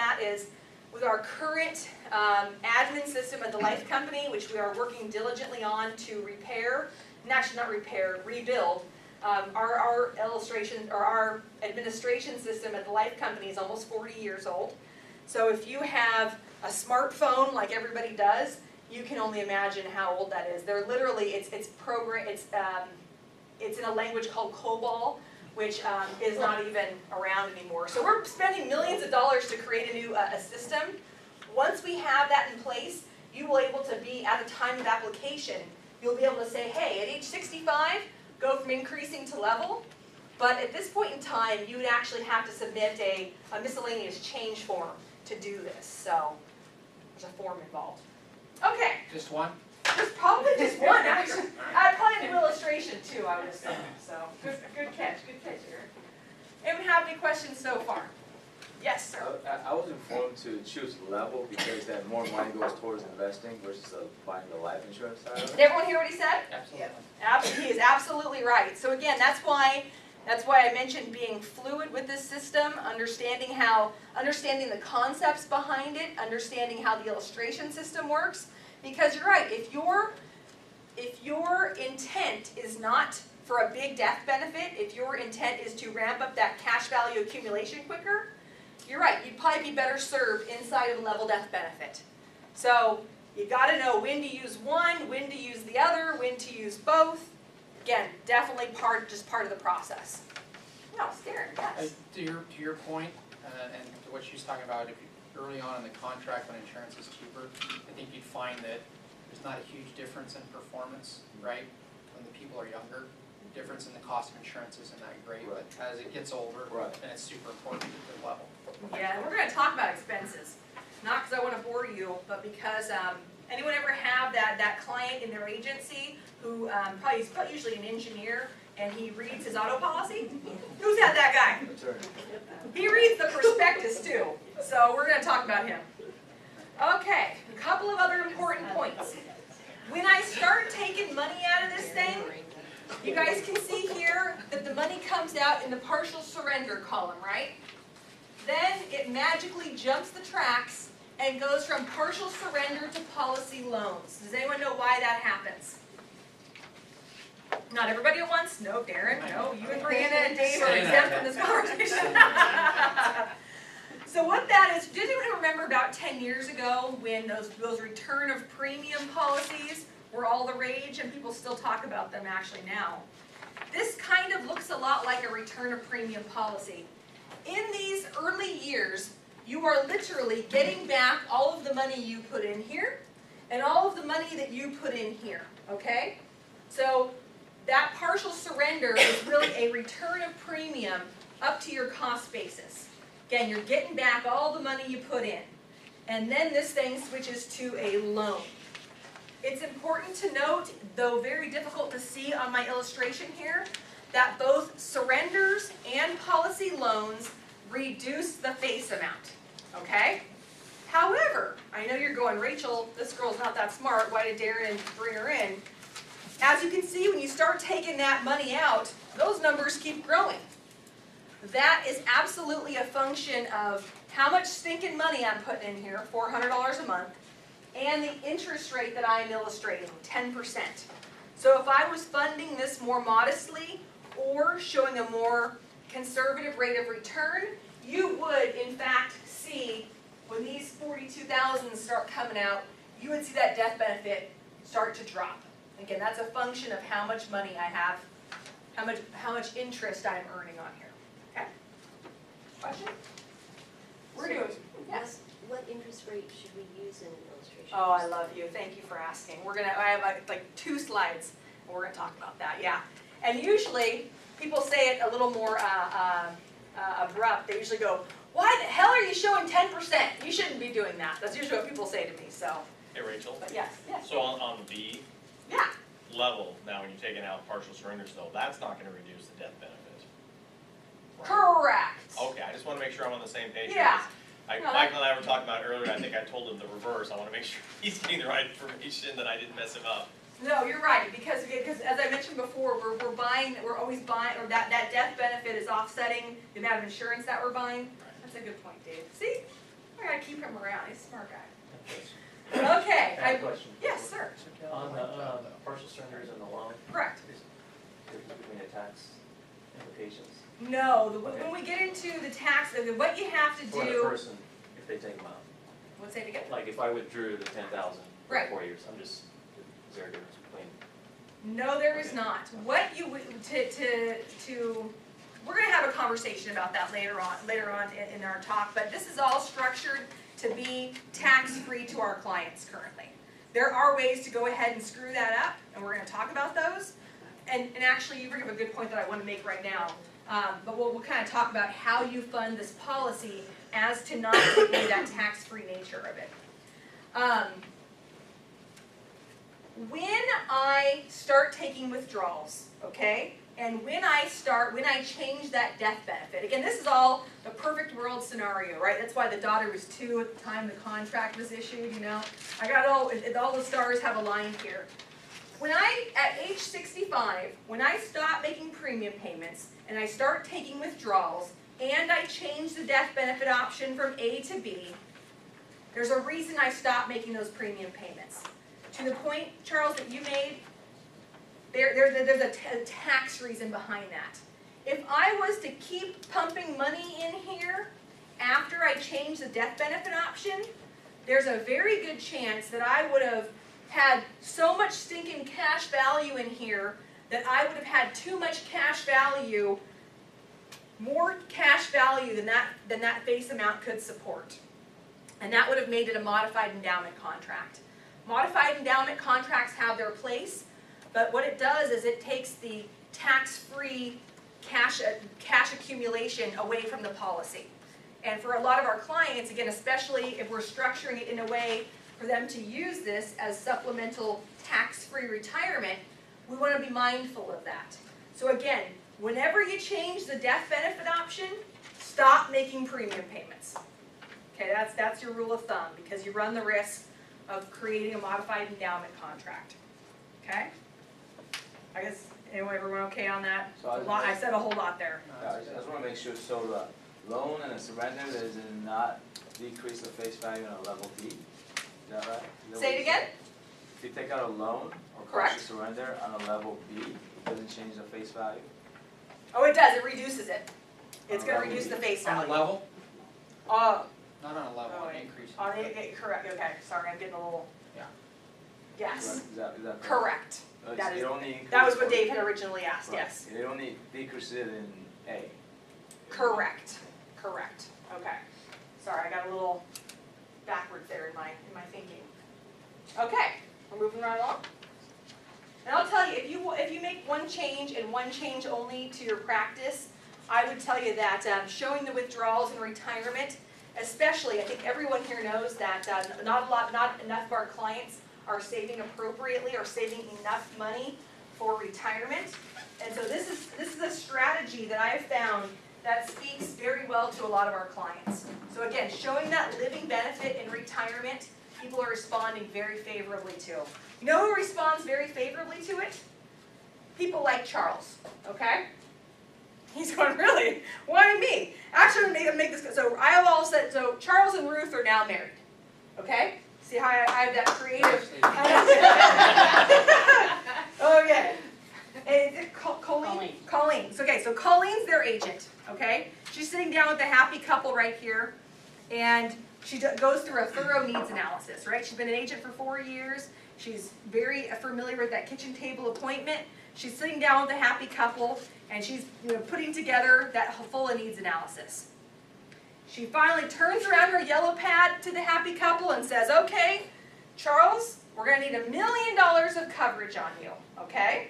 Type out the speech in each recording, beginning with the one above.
that is with our current admin system at the life company, which we are working diligently on to repair, and actually not repair, rebuild. Our illustration or our administration system at the life company is almost 40 years old. So if you have a smartphone like everybody does, you can only imagine how old that is. They're literally, it's in a language called COBOL, which is not even around anymore. So we're spending millions of dollars to create a new system. Once we have that in place, you will be able to be, at the time of application, you'll be able to say, hey, at age 65, go from increasing to level. But at this point in time, you would actually have to submit a miscellaneous change form to do this. So there's a form involved. Okay. Just one? Probably just one, actually. I probably an illustration too, I would assume. So good catch, Aaron. Anyone have any questions so far? Yes, sir. I was informed to choose level because then more money goes towards investing versus buying the life insurance side of it. Did everyone hear what he said? Absolutely. He is absolutely right. So again, that's why I mentioned being fluid with this system, understanding the concepts behind it, understanding how the illustration system works. Because you're right, if your intent is not for a big death benefit, if your intent is to ramp up that cash value accumulation quicker, you're right, you'd probably be better served inside of a level death benefit. So you got to know when to use one, when to use the other, when to use both. Again, definitely just part of the process. No, Darren, yes. To your point, and to what she's talking about, if you early on in the contract when insurance is cheaper, I think you'd find that there's not a huge difference in performance, right? When the people are younger, the difference in the cost of insurance isn't that great, Right. but as it gets older, then it's super important at the level. Yeah, and we're going to talk about expenses. Not because I want to bore you, but because anyone ever have that client in their agency who probably is usually an engineer and he reads his auto policy? Who's had that guy? He reads the prospectus too. So we're going to talk about him. Okay, a couple of other important points. When I start taking money out of this thing, you guys can see here that the money comes out in the partial surrender column, right? Then it magically jumps the tracks and goes from partial surrender to policy loans. Does anyone know why that happens? Not everybody at once? No, Darren, no. You and Brianna and Dave are exempt from this conversation. So what that is, does anyone remember about 10 years ago when those return of premium policies were all the rage, and people still talk about them actually now? This kind of looks a lot like a return of premium policy. In these early years, you are literally getting back all of the money you put in here and all of the money that you put in here, okay? So that partial surrender is really a return of premium up to your cost basis. Again, you're getting back all the money you put in. And then this thing switches to a loan. It's important to note, though very difficult to see on my illustration here, that both surrenders and policy loans reduce the face amount. Okay? However, I know you're going, Rachel, this girl's not that smart. Why did Darren bring her in? As you can see, when you start taking that money out, those numbers keep growing. That is absolutely a function of how much stinking money I'm putting in here, $400 a month, and the interest rate that I'm illustrating, 10%. So if I was funding this more modestly or showing a more conservative rate of return, you would, in fact, see when these 42,000 start coming out, you would see that death benefit start to drop. Again, that's a function of how much money I have, how much interest I'm earning on here. Okay? Question? We're doing. Yes. What interest rate should we use in an illustration? Oh, I love you. Thank you for asking. I have like 2 slides, and we're going to talk about that. Yeah. And usually, people say it a little more abrupt. They usually go, "Why the hell are you showing 10%? You shouldn't be doing that." That's usually what people say to me. So. Hey, Rachel. But yes. So on the B Yeah. level, now when you're taking out partial surrenders, though, that's not going to reduce the death benefit. Right? Correct. Okay, I just want to make sure I'm on the same page. Yeah. Michael and I were talking about earlier. I think I told him the reverse. I want to make sure he's getting the right information, that I didn't mess him up. No, you're right, because as I mentioned before, we're always buying, or that death benefit is offsetting the amount of insurance that we're buying. That's a good point, Dave. See? come around, he's a smart guy. I Okay, have a question. yes, sir, On the partial surrenders and the loan, correct. there's between the tax implications No, when we get into the tax, what you have to for the do, person if they take them out. let's say it again. Like if I withdrew the 10,000 for Right. 4 years, is there a difference between? No, there is Okay. not. What you, we're gonna have a conversation about that later on in our talk, but this is all structured to be tax-free to our clients currently. There are ways to go ahead and screw that up, and we're gonna talk about those. And actually, you bring up a good point that I wanna make right now. But we'll kind of talk about how you fund this policy as to not take away that tax-free nature of it. When I start taking withdrawals, okay, and when I change that death benefit, again, this is all the perfect world scenario, right? That's why the daughter was 2 at the time the contract was issued, you know? I got all the stars have aligned here. At age 65, when I stop making premium payments and I start taking withdrawals and I change the death benefit option from A to B, there's a reason I stop making those premium payments. To the point, Charles, that you made, there's a tax reason behind that. If I was to keep pumping money in here after I change the death benefit option, there's a very good chance that I would have had so much stinking cash value in here that I would have had too much cash value, more cash value than that face amount could support. And that would have made it a modified endowment contract. Modified endowment contracts have their place, but what it does is it takes the tax-free cash accumulation away from the policy. And for a lot of our clients, again, especially if we're structuring it in a way for them to use this as supplemental tax-free retirement, we want to be mindful of that. So again, whenever you change the death benefit option, stop making premium payments. Okay, that's your rule of thumb, because you run the risk of creating a modified endowment contract. Okay? I guess, everyone okay on that? So I said a whole lot there. Yeah, I just wanna make sure, so the loan and the surrender, does it not decrease the face value on a level B? Is that right? Say it again? If you take out a loan or Correct. partial surrender on a level B, it doesn't change the face value? Oh, it does, it reduces it. It's gonna reduce the face On a value. level, Uh, not on a level, Oh, an wait. increase. correct, okay, sorry, I'm getting a little. Yeah. Yes, Is that correct. It's- That is- it only increases That was what for- Dave had originally asked, Right. yes. It only decreases it in A. Correct, okay. Sorry, I got a little backwards there in my thinking. Okay, we're moving right along. And I'll tell you, if you make one change and one change only to your practice, I would tell you that showing the withdrawals in retirement, especially, I think everyone here knows that not enough of our clients are saving appropriately or saving enough money for retirement. And so this is a strategy that I have found that speaks very well to a lot of our clients. So again, showing that living benefit in retirement, people are responding very favorably to. You know who responds very favorably to it? People like Charles, okay? He's going, really? Why me? Actually, I'm gonna make this, so I have all said, so Charles and Ruth are now married, okay? See how I have that creative? Okay. And Colleen. So, okay, so Colleen's their agent, okay? She's sitting down with the happy couple right here, and she goes through a thorough needs analysis, right? She's been an agent for 4 years. She's very familiar with that kitchen table appointment. She's sitting down with the happy couple, and she's putting together that full needs analysis. She finally turns around her yellow pad to the happy couple and says, okay, Charles, we're going to need $1 million of coverage on you, okay?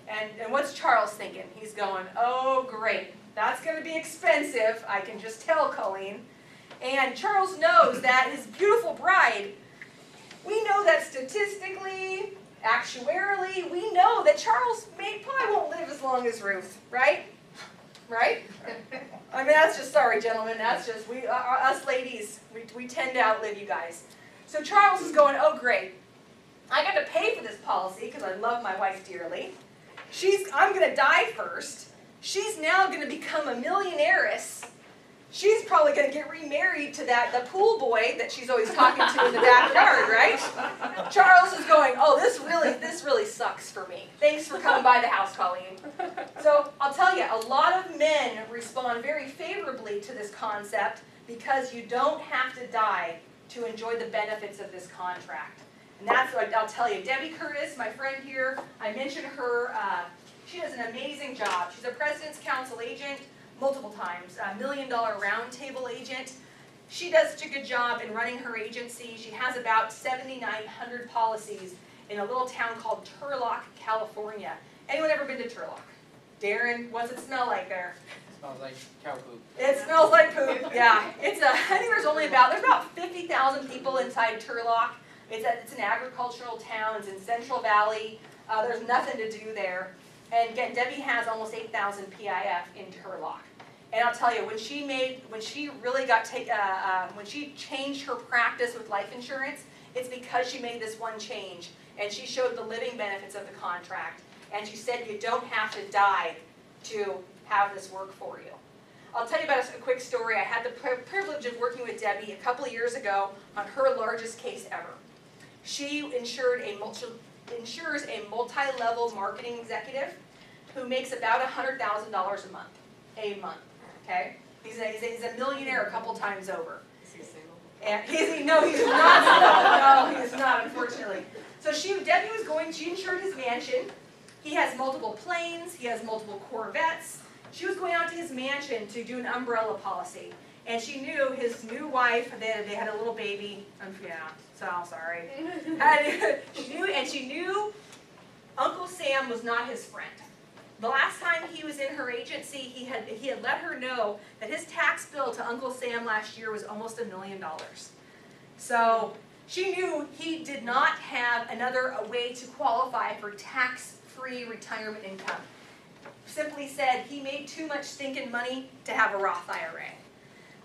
And what's Charles thinking? He's going, oh, great. That's going to be expensive. I can just tell, Colleen. And Charles knows that his beautiful bride, we know that statistically, actuarially, we know that Charles probably won't live as long as Ruth, right? Right? I mean, that's just, sorry, gentlemen, that's just, us ladies, we tend to outlive you guys. So Charles is going, oh, great. I got to pay for this policy because I love my wife dearly. I'm going to die first. She's now going to become a millionairess. she's probably gonna get remarried to the pool boy that she's always talking to in the backyard, right? Charles is going, oh, this really sucks for me. Thanks for coming by the house, Colleen. So I'll tell you, a lot of men respond very favorably to this concept because you don't have to die to enjoy the benefits of this contract. And that's what I'll tell you. Debbie Curtis, my friend here, I mentioned her, she does an amazing job. She's a President's Council agent multiple times, a $1 Million Roundtable agent. She does such a good job in running her agency. She has about 7,900 policies in a little town called Turlock, California. Anyone ever been to Turlock? Darren, what's it smell like there? Smells like cow poop. It smells like poop, yeah. I think there's about 50,000 people inside Turlock. It's an agricultural town, it's in Central Valley. There's nothing to do there. And again, Debbie has almost 8,000 PIF in Turlock. And I'll tell you, when she changed her practice with life insurance, it's because she made this one change. And she showed the living benefits of the contract. And she said you don't have to die to have this work for you. I'll tell you about a quick story. I had the privilege of working with Debbie a couple of years ago on her largest case ever. She insures a multi-level marketing executive who makes about $100,000 a month, okay? He's a millionaire a couple times over. Is he single? And he's not single. No, he's not, unfortunately. So Debbie she insured his mansion. He has multiple planes, he has multiple Corvettes. She was going out to his mansion to do an umbrella policy. And she knew his new wife, they had a little baby, so sorry. She knew Uncle Sam was not his friend. The last time he was in her agency, he had let her know that his tax bill to Uncle Sam last year was almost $1 million. So she knew he did not have another way to qualify for tax-free retirement income. Simply said, he made too much stinking money to have a Roth IRA.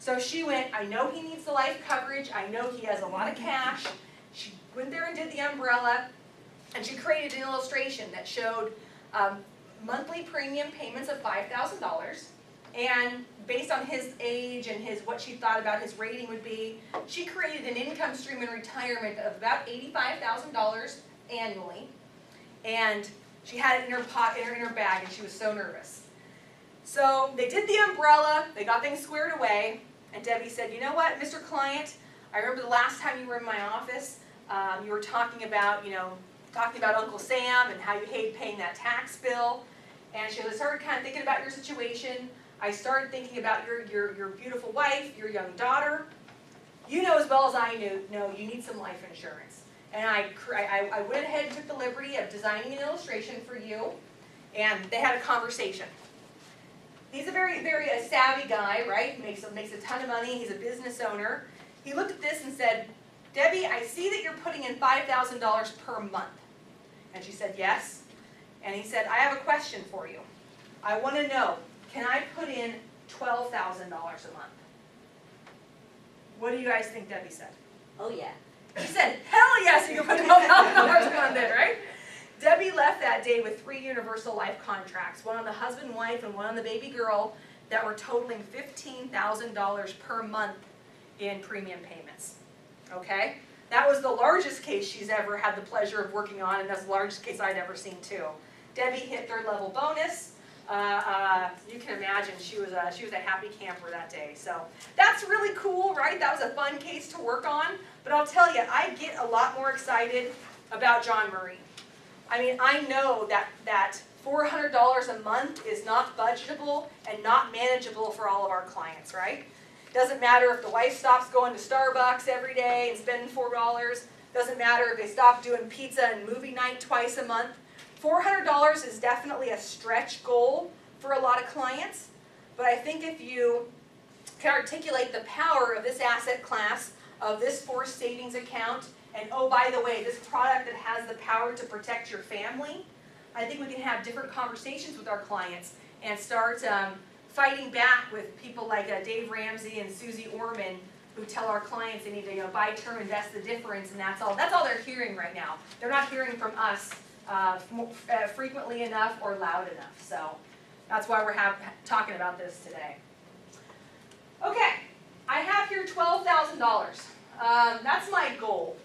So she went, I know he needs the life coverage, I know he has a lot of cash. She went there and did the umbrella, and she created an illustration that showed monthly premium payments of $5,000, and based on his age and what she thought about his rating would be, she created an income stream in retirement of about $85,000 annually, and she had it in her bag, and she was so nervous. So they did the umbrella, they got things squared away, and Debbie said, you know what, Mr. Client, I remember the last time you were in my office, you were talking about Uncle Sam and how you hate paying that tax bill. And she started kind of thinking about your situation. I started thinking about your beautiful wife, your young daughter. You know as well as I know you need some life insurance. And I went ahead and took the liberty of designing an illustration for you, and they had a conversation. He's a very, very savvy guy, right? Makes a ton of money. He's a business owner. He looked at this and said, Debbie, I see that you're putting in $5,000 per month. And she said, yes. And he said, I have a question for you. I want to know, can I put in $12,000 a month? What do you guys think Debbie said? Oh, yeah. She said, hell yes, you can put $12,000 a month in, right? Debbie left that day with 3 universal life contracts, one on the husband and wife and one on the baby girl, that were totaling $15,000 per month in premium payments. Okay? That was the largest case she's ever had the pleasure of working on, and that's the largest case I'd ever seen too. Debbie hit 3rd level bonus. You can imagine she was a happy camper that day. So that's really cool, right? That was a fun case to work on. But I'll tell you, I get a lot more excited about John Murray. I mean, I know that $400 a month is not budgetable and not manageable for all of our clients, right? Doesn't matter if the wife stops going to Starbucks every day and spending $4. Doesn't matter if they stop doing pizza and movie night twice a month. $400 is definitely a stretch goal for a lot of clients. But I think if you can articulate the power of this asset class, of this forced savings account, and oh, by the way, this product that has the power to protect your family, I think we can have different conversations with our clients and start fighting back with people like Dave Ramsey and Susie Orman, who tell our clients they need to buy term, invest the difference, and that's all they're hearing right now. They're not hearing from us frequently enough or loud enough. So that's why we're talking about this today. Okay, I have here $12,000. That's my goal.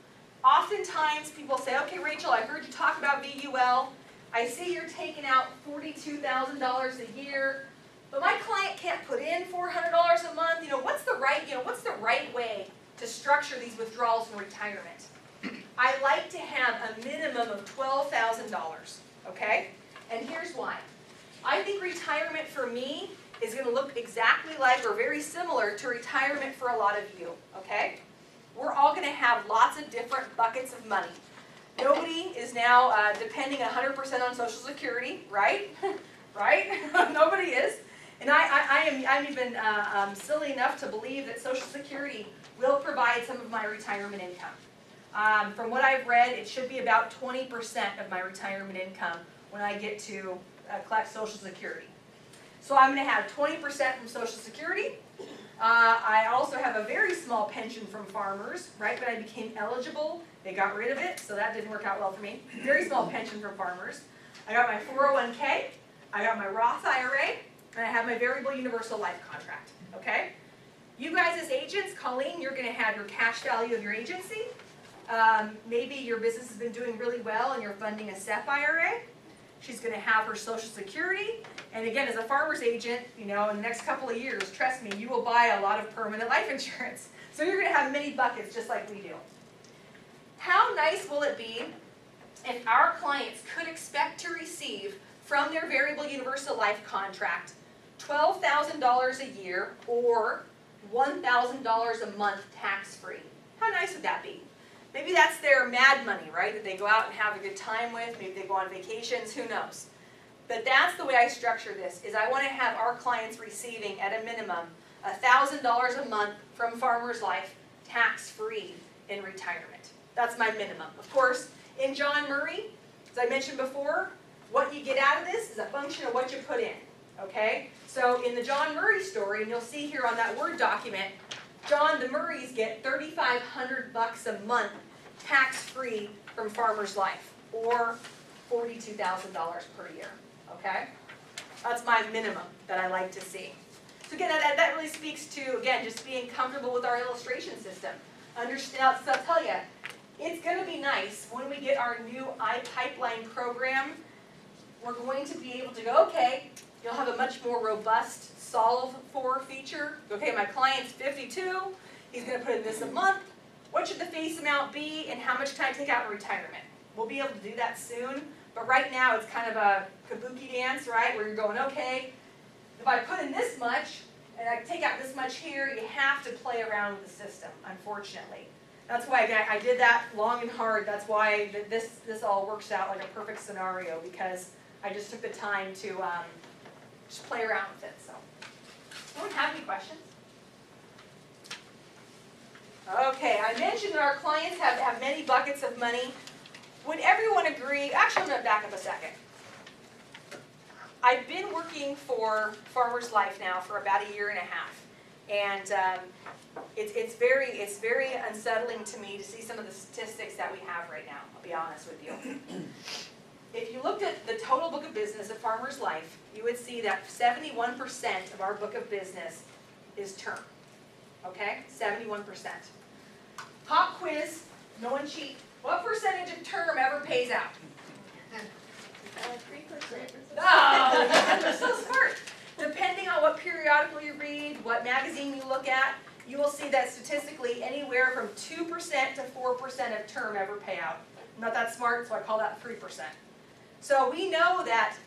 Oftentimes people say, okay, Rachel, I heard you talk about VUL. I see you're taking out $42,000 a year, but my client can't put in $400 a month. What's the right way to structure these withdrawals in retirement? I like to have a minimum of $12,000, okay? And here's why. I think retirement for me is going to look exactly like or very similar to retirement for a lot of you, okay? We're all going to have lots of different buckets of money. Nobody is now depending 100% on Social Security, right? Right? Nobody is. And I'm even silly enough to believe that Social Security will provide some of my retirement income. From what I've read, it should be about 20% of my retirement income when I get to collect Social Security. So I'm going to have 20% from Social Security. I also have a very small pension from Farmers, right? But I became eligible. They got rid of it, so that didn't work out well for me. Very small pension from Farmers. I got my 401k. I got my Roth IRA. And I have my variable universal life contract, okay? You guys as agents, Colleen, you're going to have your cash value of your agency. Maybe your business has been doing really well and you're funding a SEP IRA. She's going to have her Social Security. And again, as a farmer's agent, in the next couple of years, trust me, you will buy a lot of permanent life insurance. So you're going to have many buckets just like we do. How nice will it be if our clients could expect to receive from their variable universal life contract $12,000 a year or $1,000 a month tax-free? How nice would that be? Maybe that's their mad money, right, that they go out and have a good time with. Maybe they go on vacations, who knows. But that's the way I structure this, is I want to have our clients receiving, at a minimum, $1,000 a month from Farmers Life, tax-free in retirement. That's my minimum. Of course, in John Murray, as I mentioned before, what you get out of this is a function of what you put in, okay? So in the John Murray story, and you'll see here on that Word document, the Murrays get $3,500 a month tax-free from Farmers Life, or $42,000 per year, okay? That's my minimum that I like to see. So again, that really speaks to, again, just being comfortable with our illustration system. Understand, so I'll tell you, it's going to be nice when we get our new iPipeline program. We're going to be able to go, okay, you'll have a much more robust solve for feature. Okay, my client's 52, he's going to put in this a month. What should the face amount be and how much can I take out in retirement? We'll be able to do that soon, but right now it's kind of a kabuki dance, right, where you're going, okay, if I put in this much and I take out this much here, you have to play around with the system, unfortunately. That's why I did that long and hard. That's why this all works out like a perfect scenario, because I just took the time to just play around with it. So, anyone have any questions? Okay, I mentioned that our clients have many buckets of money. Would everyone agree? Actually, I'm going to back up a second. I've been working for Farmers Life now for about 1.5 years, and it's very unsettling to me to see some of the statistics that we have right now. I'll be honest with you. If you looked at the total book of business at Farmers Life, you would see that 71% of our book of business is term. Okay, 71%. Pop quiz, no one cheat. What percentage of term ever pays out? 3%. Oh, you're so smart. Depending on what periodical you read, what magazine you look at, you will see that statistically anywhere from 2% to 4% of term ever pay out. I'm not that smart, so I call that 3%. So we know that,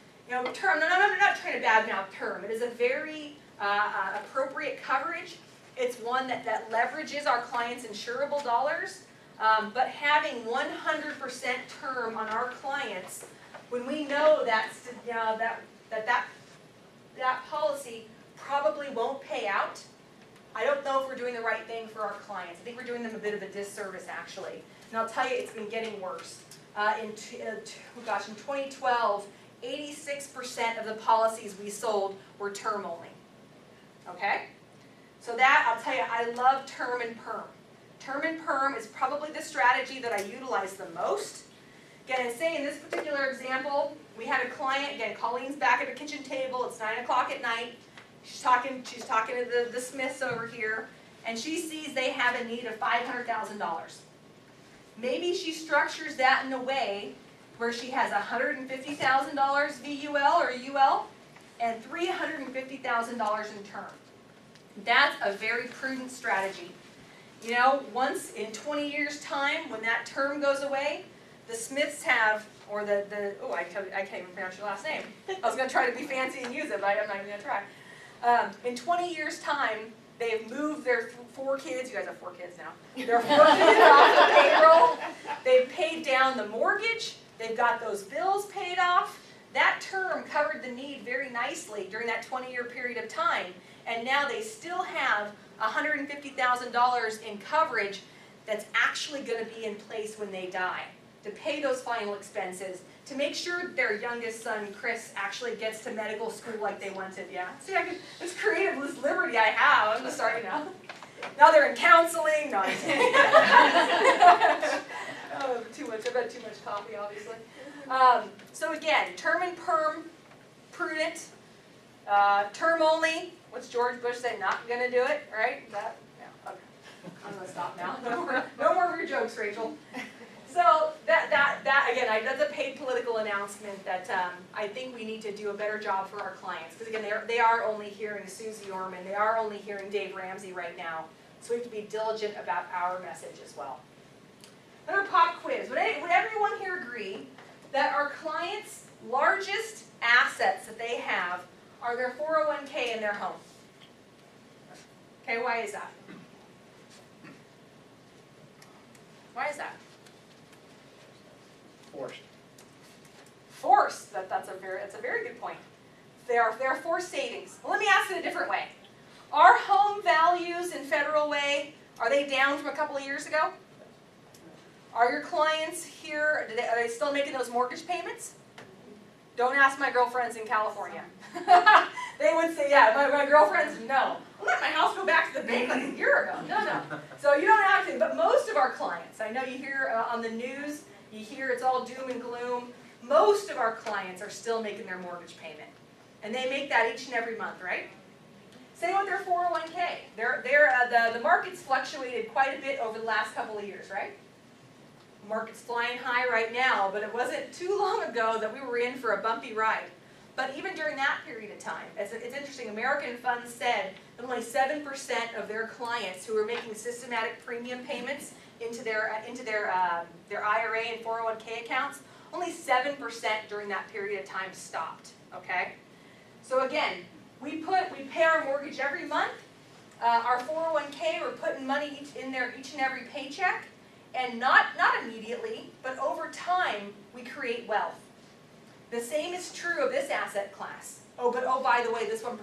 term, I'm not trying to badmouth term. It is a very appropriate coverage. It's one that leverages our clients' insurable dollars. But having 100% term on our clients, when we know that policy probably won't pay out, I don't know if we're doing the right thing for our clients. I think we're doing them a bit of a disservice, actually. And I'll tell you, it's been getting worse. In 2012, 86% of the policies we sold were term only. Okay? So that, I'll tell you, I love term and perm. Term and perm is probably the strategy that I utilize the most. Again, and say in this particular example, we had a client, again, Colleen's back at the kitchen table, it's 9 o'clock at night. she's talking to the Smiths over here, and she sees they have a need of $500,000. Maybe she structures that in a way where she has $150,000 VUL or UL and $350,000 in term. That's a very prudent strategy. You know, once in 20 years' time, when that term goes away, the Smiths have, or I can't even pronounce your last name. I was going to try to be fancy and use it, but I'm not even going to try. In 20 years' time, they've moved their 4 kids, you guys have 4 kids now, their 4 kids off the payroll, they've paid down the mortgage, they've got those bills paid off. That term covered the need very nicely during that 20-year period of time, and now they still have $150,000 in coverage that's actually going to be in place when they die, to pay those final expenses, to make sure their youngest son, Chris, actually gets to medical school like they wanted, yeah? See, this creative liberty I have, I'm just starting now. Now they're in counseling, no, I'm kidding. Oh, too much, I've had too much coffee, obviously. So again, term and perm, prudent. Term only, what's George Bush say, not gonna do it, right? That, yeah, okay. I'm gonna stop now. No more of your jokes, Rachel. So that again, that's a paid political announcement that I think we need to do a better job for our clients. Because again, they are only hearing Susie Orman, they are only hearing Dave Ramsey right now. So we have to be diligent about our message as well. Another pop quiz. Would everyone here agree that our clients' largest assets that they have are their 401k in their home? Okay, why is that? Why is that? Forced. Forced. That's a very good point. They're forced savings. Well, let me ask it a different way. Are home values in Federal Way, are they down from a couple of years ago? Are your clients here, are they still making those mortgage payments? Don't ask my girlfriends in California. They would say, yeah, my girlfriends, no. I let my house go back to the bank like a year ago. No. So you don't have to, but most of our clients, I know you hear on the news, you hear it's all doom and gloom. Most of our clients are still making their mortgage payment. And they make that each and every month, right? Same with their 401k. The market's fluctuated quite a bit over the last couple of years, right? The market's flying high right now, but it wasn't too long ago that we were in for a bumpy ride. But even during that period of time, it's interesting, American Funds said that only 7% of their clients who were making systematic premium payments into their IRA and 401k accounts, only 7% during that period of time stopped, okay? So again, we pay our mortgage every month. Our 401k, we're putting money in there each and every paycheck. And not immediately, but over time, we create wealth. The same is true of this asset class. Oh, by the way, this one